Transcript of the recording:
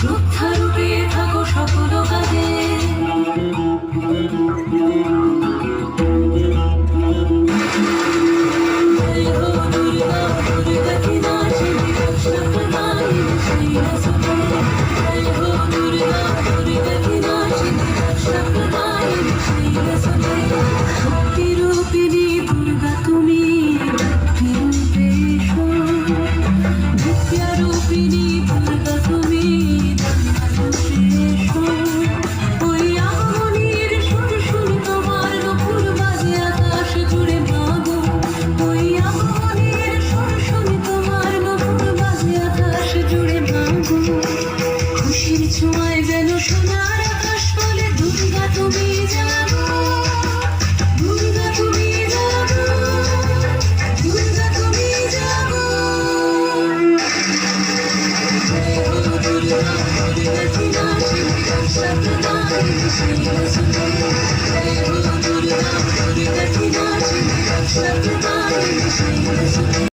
শ্রদ্ধারূপে থাকো সকল কাজে। জয় হো দুর্গা, দুর্গা কি নাচিনী রক্ষাপ্রদায়িনী শৈলসুতে। জয় হো দুর্গা, দুর্গা কি নাচিনী রক্ষাপ্রদায়িনী শৈলসুতে। শক্তিরূপিণী দুর্গা তুমি ভক্তিরূপে এসো। বিদ্যারূপিণী দুর্গা তুমি দয়ারূপে এসো। ওই আগমনীর সুর শুনি তোমার নকুল বাজে আকাশ জুড়ে মাগো। ওই আগমনীর সুর শুনি তোমার নকুল বাজে আকাশ জুড়ে মাগো। খুশির ছোঁয়ায় যেন সোনার আকাশ বলে দুর্গা তুমি জাগো। দুর্গা তুমি জাগো, দুর্গা তুমি জাগো। জয় হো দুর্গা, দুর্গা কি নাচিনী রক্ষাপ্রদায়িনী শৈলসুতে। জয় হো দুর্গা, দুর্গা কি নাচিনী রক্ষাপ্রদায়িনী শৈলসুতে।